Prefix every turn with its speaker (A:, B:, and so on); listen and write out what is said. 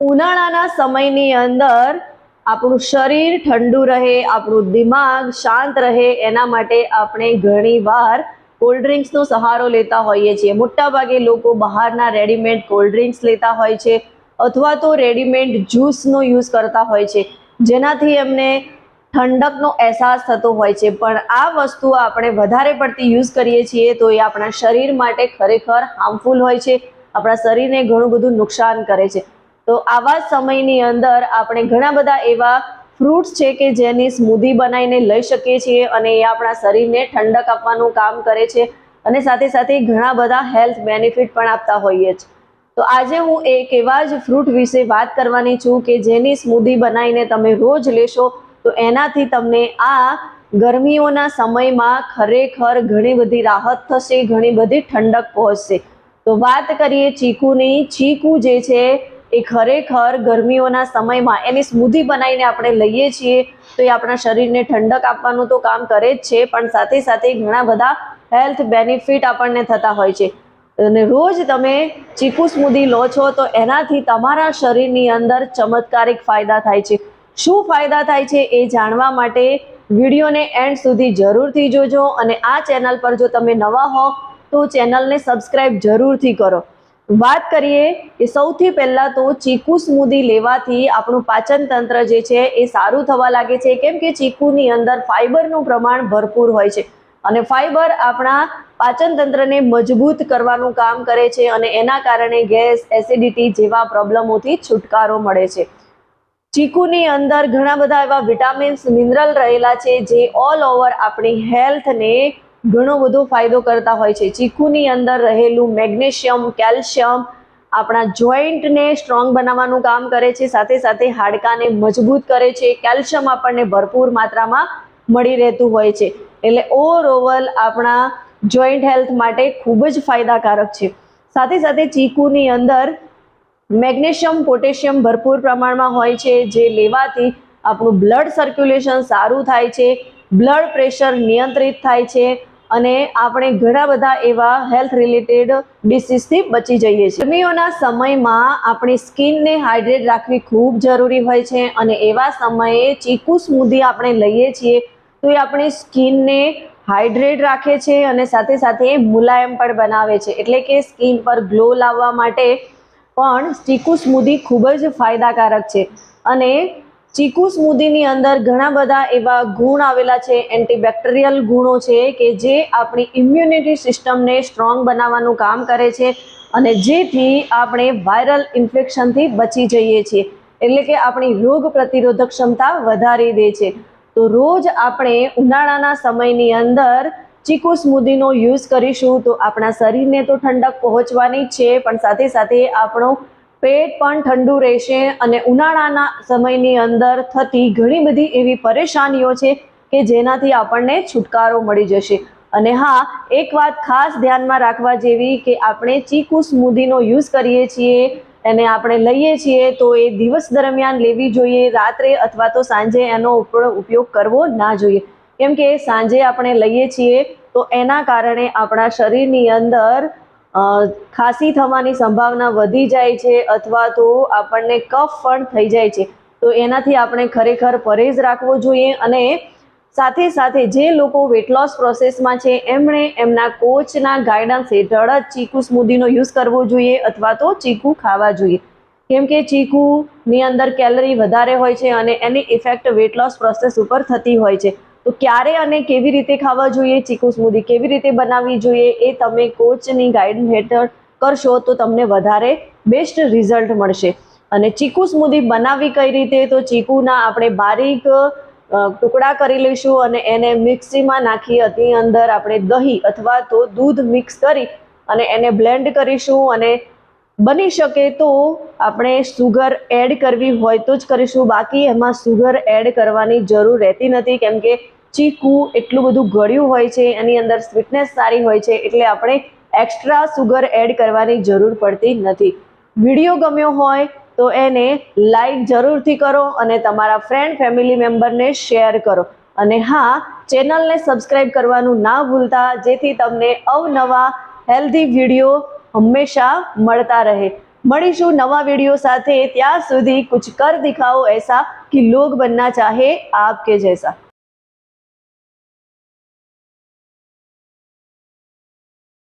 A: ઉનાળાના સમયની અંદર આપણું શરીર ઠંડુ રહે, આપણું દિમાગ શાંત રહે, એના માટે આપણે ઘણીવાર કોલ્ડ ડ્રિંક્સનો સહારો લેતા હોઈએ છીએ. મોટાભાગે લોકો બહારના રેડીમેડ કોલ્ડ ડ્રિંક્સ લેતા હોય છે અથવા તો રેડીમેડ જ્યુસનો યુઝ કરતા હોય છે, જેનાથી એમને ઠંડકનો અહેસાસ થતો હોય છે. પણ આ વસ્તુ આપણે વધારે પડતી યુઝ કરીએ છીએ તો એ આપણા શરીર માટે ખરેખર હાર્મફુલ હોય છે, આપણા શરીરને ઘણું બધું નુકસાન કરે છે. તો આવા સમયની અંદર આપણે ઘણા બધા એવા ફ્રૂટ્સ છે કે જેની સ્મૂધી બનાવીને લઈ શકીએ છીએ અને એ આપણા શરીરને ઠંડક આપવાનું કામ કરે છે અને સાથે સાથે ઘણા બધા હેલ્થ બેનિફિટ પણ આપતા હોઈએ છીએ. તો આજે હું એક એવા જ ફ્રૂટ વિશે વાત કરવાની છું કે જેની સ્મૂધી બનાવીને તમે રોજ લેશો તો એનાથી તમને આ ગરમીઓના સમયમાં ખરેખર ઘણી બધી રાહત થશે, ઘણી બધી ઠંડક પહોંચશે. તો વાત કરીએ ચીકુની. ચીકુ જે છે એ ખરેખર ગરમીઓના સમયમાં એની સ્મૂધી બનાવીને આપણે લઈએ છીએ તો એ આપણા શરીરને ઠંડક આપવાનું તો કામ કરે જ છે, પણ સાથે સાથે ઘણા બધા હેલ્થ બેનિફિટ આપણને થતા હોય છે. અને રોજ તમે ચીકુ સ્મૂધી લો છો તો એનાથી તમારા શરીરની અંદર ચમત્કારિક ફાયદા થાય છે. શું ફાયદા થાય છે એ જાણવા માટે વિડીયોને એન્ડ સુધી જરૂરથી જોજો અને આ ચેનલ પર જો તમે નવા હો તો ચેનલને સબસ્ક્રાઇબ જરૂરથી કરો. વાત કરીએ કે સૌથી પહેલા તો ચીકુ સ્મૂધી લેવાથી આપણું પાચન તંત્ર જે છે એ સારું થવા લાગે છે, કેમ કે ચીકુની અંદર ફાઈબરનું પ્રમાણ ભરપૂર હોય છે અને ફાઈબર આપણા પાચન તંત્રને મજબૂત કરવાનું કામ કરે છે અને એના કારણે ગેસ, એસિડિટી જેવા પ્રોબ્લેમોથી છુટકારો મળે છે. ચીકુની અંદર ઘણા બધા એવા વિટામિન્સ, મિનરલ રહેલા છે જે ઓલ ઓવર આપણી હેલ્થને ઘણો બધો ફાયદો કરતા હોય છે. ચીકુની અંદર રહેલું મેગ્નેશિયમ, કેલ્શિયમ આપણા જોઈન્ટને સ્ટ્રોંગ બનાવવાનું કામ કરે છે, સાથે સાથે હાડકાને મજબૂત કરે છે. કેલ્શિયમ આપણને ભરપૂર માત્રામાં મળી રહેતું હોય છે, એટલે ઓવરઓલ આપણા જોઈન્ટ હેલ્થ માટે ખૂબ જ ફાયદાકારક છે. સાથે સાથે ચીકુની અંદર મેગ્નેશિયમ, પોટેશિયમ ભરપૂર પ્રમાણમાં હોય છે, જે લેવાથી આપણું બ્લડ સર્ક્યુલેશન સારું થાય છે, બ્લડ પ્રેશર નિયંત્રિત થાય છે અને આપણે ઘણા બધા એવા હેલ્થ રિલેટેડ ડિસીઝથી બચી જઈએ છીએ. ગરમીઓના સમયમાં આપણી સ્કિનને હાઇડ્રેટ રાખવી ખૂબ જરૂરી હોય છે અને એવા સમયે ચીકુ સ્મૂધી આપણે લઈએ છીએ તો એ આપણી સ્કિનને હાઇડ્રેટ રાખે છે અને સાથે સાથે મુલાયમ પણ બનાવે છે, એટલે કે સ્કિન પર ગ્લો લાવવા માટે પણ ચીકુ સ્મૂધી ખૂબ જ ફાયદાકારક છે. અને ચીકુ સ્મૂધીની અંદર ઘણા બધા એવા ગુણ આવેલા છે, એન્ટીબેક્ટેરિયલ ગુણો છે કે જે આપણી ઇમ્યુનિટી સિસ્ટમને સ્ટ્રોંગ બનાવવાનું કામ કરે છે અને જેથી આપણે વાયરલ ઇન્ફેક્શનથી બચી જઈએ છીએ, એટલે કે આપણી રોગ પ્રતિરોધક ક્ષમતા વધારી દે છે. તો રોજ આપણે ઉનાળાના સમયની અંદર ચીકુ સ્મૂધીનો યુઝ કરીશું તો આપણા શરીરને તો ઠંડક પહોંચવાની જ છે, પણ સાથે સાથે આપણું પેટ પણ ઠંડુ રહેશે અને ઉનાળાના સમયની અંદર થતી ઘણી બધી એવી પરેશાનીઓ છે કે જેનાથી આપણને છુટકારો મળી જશે. અને હા, એક વાત ખાસ ધ્યાનમાં રાખવા જેવી કે આપણે ચીકુ સ્મૂધીનો યુઝ કરીએ છીએ અને આપણે લઈએ છીએ તો એ દિવસ દરમિયાન લેવી જોઈએ, રાત્રે અથવા તો સાંજે એનો ઉપયોગ કરવો ના જોઈએ, કેમ કે સાંજે આપણે લઈએ છીએ તો એના કારણે આપણા શરીરની અંદર ખાંસી થવાની સંભાવના વધી જાય છે અથવા તો આપણને કફ પણ થઈ જાય છે. તો એનાથી આપણે ખરેખર પરેજ રાખવો જોઈએ અને સાથે સાથે જે લોકો વેટ લોસ પ્રોસેસમાં છે એમણે એમના કોચના ગાઈડન્સ હેઠળ જ ચીકુ સ્મૂધીનો યુઝ કરવો જોઈએ અથવા તો ચીકુ ખાવા જોઈએ, કેમ કે ચીકુની અંદર કેલરી વધારે હોય છે અને એની ઇફેક્ટ વેટ લોસ પ્રોસેસ ઉપર થતી હોય છે. તો ક્યારે અને કેવી રીતે ખાવા જોઈએ, ચીકુ સ્મૂધી કેવી રીતે બનાવવી જોઈએ, એ તમે કોચની ગાઈડન્સ હેઠળ કરશો તો તમને વધારે બેસ્ટ રિઝલ્ટ મળશે. અને ચીકુ સ્મૂધી બનાવવી કઈ રીતે, તો ચીકુના આપણે બારીક ટુકડા કરી લઈશું અને એને મિક્સીમાં નાખી એની અંદર આપણે દહીં અથવા તો દૂધ મિક્સ કરી અને એને બ્લેન્ડ કરીશું અને બની શકે તો આપણે સુગર એડ કરવી હોય તો જ કરીશું, બાકી એમાં સુગર એડ કરવાની જરૂર રહેતી નથી, કેમ કે ચીકુ એટલું બધું ગળ્યું હોય છે, એની અંદર સ્વીટનેસ સારી હોય છે, એટલે આપણે એક્સ્ટ્રા સુગર એડ કરવાની જરૂર પડતી નથી. વિડીયો ગમ્યો હોય તો એને લાઈક જરૂરથી કરો અને તમારા ફ્રેન્ડ ફેમિલી મેમ્બરને શેર કરો અને હા, ચેનલને સબસ્ક્રાઇબ કરવાનું ના ભૂલતા, જેથી તમને અવનવા હેલ્ધી વિડીયો હંમેશા મળતા રહે. મળીશું નવા વિડીયો સાથે, ત્યાં સુધી કુछ કર દિખાઓ ऐसा कि लोग बनना चाहे आपके जैसा।